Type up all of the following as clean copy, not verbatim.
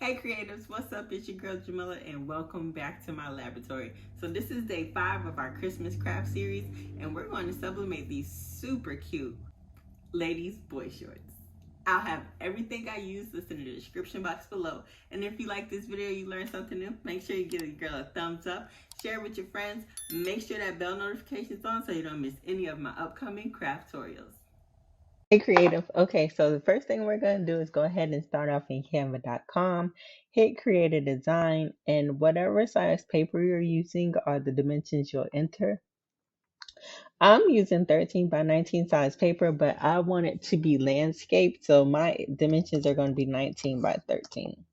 Hey creatives, what's up? It's your girl Jamila and welcome back to my laboratory. So this is day 5 of our Christmas craft series and we're going to sublimate these super cute ladies boy shorts. I'll have everything I use listed in the description box below. And if you like this video, you learned something new, make sure you give the girl a thumbs up, share it with your friends, make sure that bell notification's on so you don't miss any of my upcoming craft tutorials. Hey creative. Okay, so the first thing we're going to do is go ahead and start off in canva.com, hit create a design, and whatever size paper you're using are the dimensions you'll enter. I'm using 13 by 19 size paper, but I want it to be landscape, so my dimensions are going to be 19 by 13.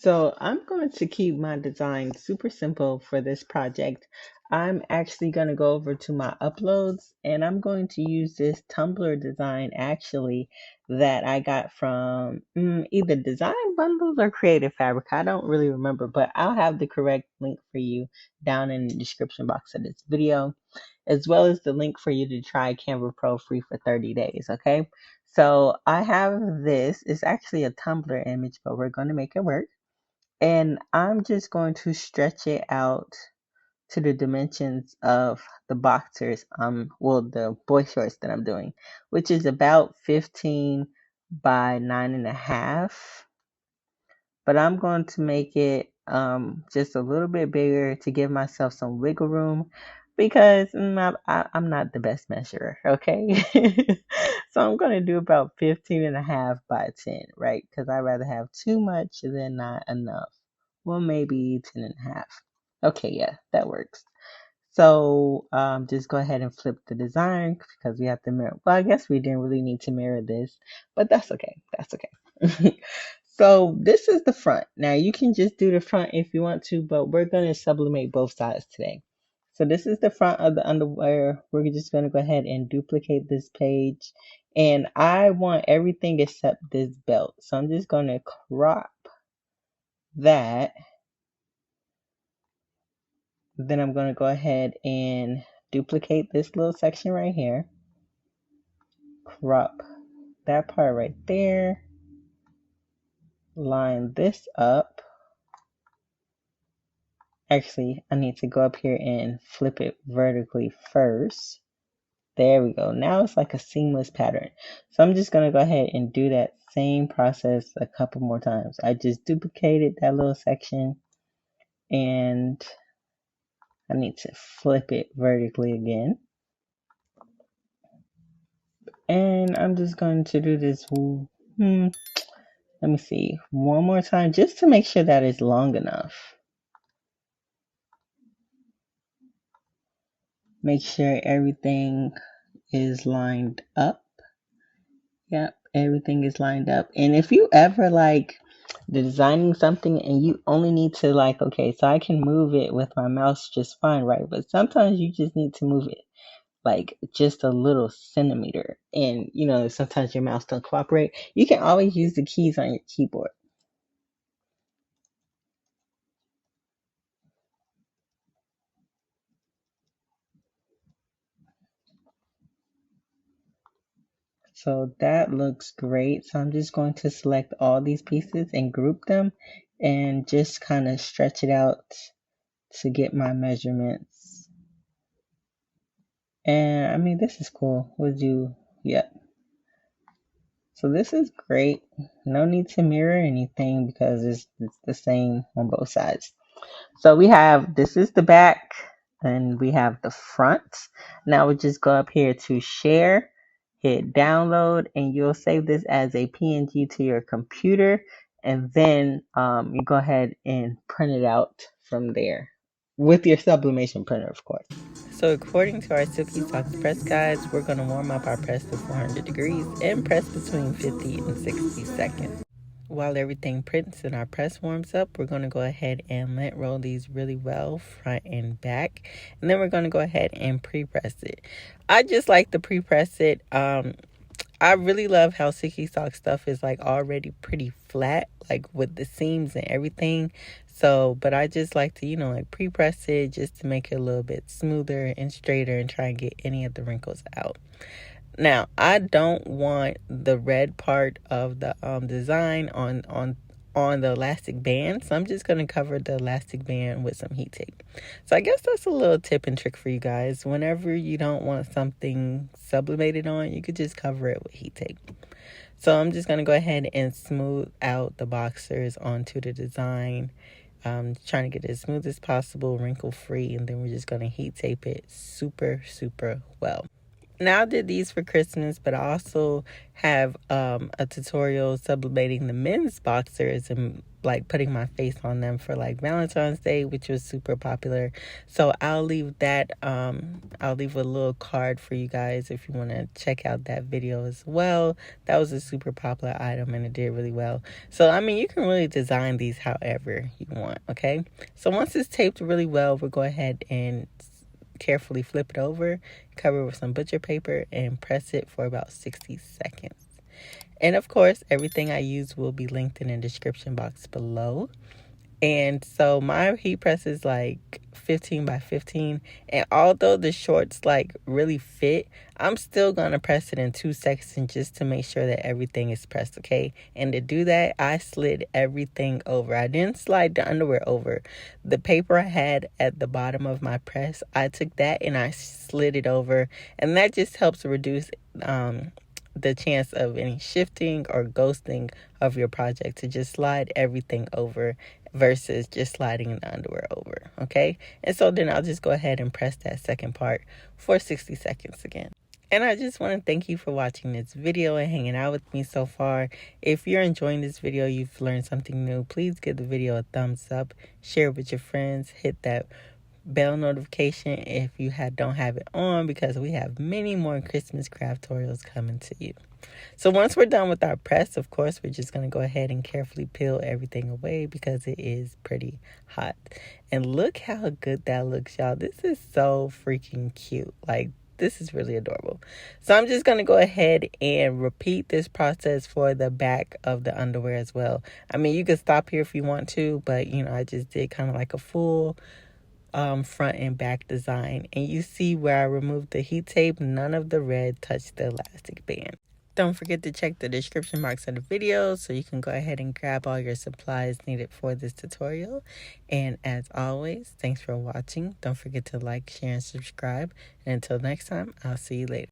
So I'm going to keep my design super simple for this project. I'm actually going to go over to my uploads and I'm going to use this Tumblr design actually that I got from either Design Bundles or Creative Fabric. I don't really remember, but I'll have the correct link for you down in the description box of this video, as well as the link for you to try Canva Pro free for 30 days, okay? So I have this. It's actually a Tumblr image, but we're going to make it work. And I'm just going to stretch it out to the dimensions of the boxers, well, the boy shorts that I'm doing, which is about 15 by 9.5. But I'm going to make it just a little bit bigger to give myself some wiggle room because I'm not the best measurer, okay? So I'm going to do about 15.5 by 10, right? Because I'd rather have too much than not enough. Well, maybe 10.5. Okay, yeah, that works. So just go ahead and flip the design because we have to mirror. Well, I guess we didn't really need to mirror this, but that's okay. That's okay. So this is the front. Now you can just do the front if you want to, but we're going to sublimate both sides today. So this is the front of the underwear. We're just going to go ahead and duplicate this page. And I want everything except this belt. So I'm just going to crop that. Then I'm going to go ahead and duplicate this little section right here. Crop that part right there. Line this up. Actually, I need to go up here and flip it vertically first. There we go. Now it's like a seamless pattern. So I'm just going to go ahead and do that same process a couple more times. I just duplicated that little section and I need to flip it vertically again. And I'm just going to do this, let me see, one more time just to make sure that it's long enough. Make sure everything is lined up. Yep, everything is lined up. And if you ever like designing something and you only need to like, okay, so I can move it with my mouse just fine, right? But sometimes you just need to move it like just a little centimeter. And you know, sometimes your mouse don't cooperate. You can always use the keys on your keyboard. So that looks great. So I'm just going to select all these pieces and group them and just kind of stretch it out to get my measurements. And I mean, this is cool. We'll do, yeah. So this is great. No need to mirror anything because it's the same on both sides. So we have, this is the back and we have the front. Now we just go up here to share, hit download, and you'll save this as a PNG to your computer. And then you go ahead and print it out from there with your sublimation printer, of course. So according to our Silky Sock press guides, we're going to warm up our press to 400 degrees and press between 50 and 60 seconds. While everything prints and our press warms up, we're going to go ahead and lint roll these really well, front and back. And then we're going to go ahead and pre-press it. I just like to pre-press it. I really love how Silky Sock stuff is like already pretty flat, like with the seams and everything. So, but I just like to, like pre-press it just to make it a little bit smoother and straighter and try and get any of the wrinkles out. Now, I don't want the red part of the design on the elastic band, so I'm just going to cover the elastic band with some heat tape. So I guess that's a little tip and trick for you guys. Whenever you don't want something sublimated on, you could just cover it with heat tape. So I'm just going to go ahead and smooth out the boxers onto the design. Trying to get it as smooth as possible, wrinkle free, and then we're just going to heat tape it super, super well. Now I did these for Christmas, but I also have a tutorial sublimating the men's boxers and like putting my face on them for like Valentine's Day, which was super popular. So I'll leave that, I'll leave a little card for you guys if you want to check out that video as well. That was a super popular item and it did really well. So, I mean, you can really design these however you want, okay? So once it's taped really well, we'll go ahead and carefully flip it over, cover it with some butcher paper, and press it for about 60 seconds. And of course, everything I use will be linked in the description box below. And so my heat press is like 15 by 15. And although the shorts like really fit, I'm still going to press it in 2 seconds just to make sure that everything is pressed, okay? And to do that, I slid everything over. I didn't slide the underwear over. The paper I had at the bottom of my press, I took that and I slid it over. And that just helps reduce the chance of any shifting or ghosting of your project, to just slide everything over versus just sliding the underwear over, okay? And so then I'll just go ahead and press that second part for 60 seconds again. And I just want to thank you for watching this video and hanging out with me so far. If you're enjoying this video, you've learned something new, please give the video a thumbs up, share it with your friends, hit that bell notification if you don't have it on, because we have many more Christmas craft tutorials coming to you. So once we're done with our press, of course, we're just going to go ahead and carefully peel everything away because it is pretty hot. And look how good that looks, y'all. This is so freaking cute. Like, this is really adorable. So I'm just going to go ahead and repeat this process for the back of the underwear as well. I mean, you could stop here if you want to, but I just did kind of like a full front and back design. And you see where I removed the heat tape, none of the red touched the elastic band. Don't forget to check the description box of the video so you can go ahead and grab all your supplies needed for this tutorial. And as always, thanks for watching. Don't forget to like, share, and subscribe. And until next time, I'll see you later.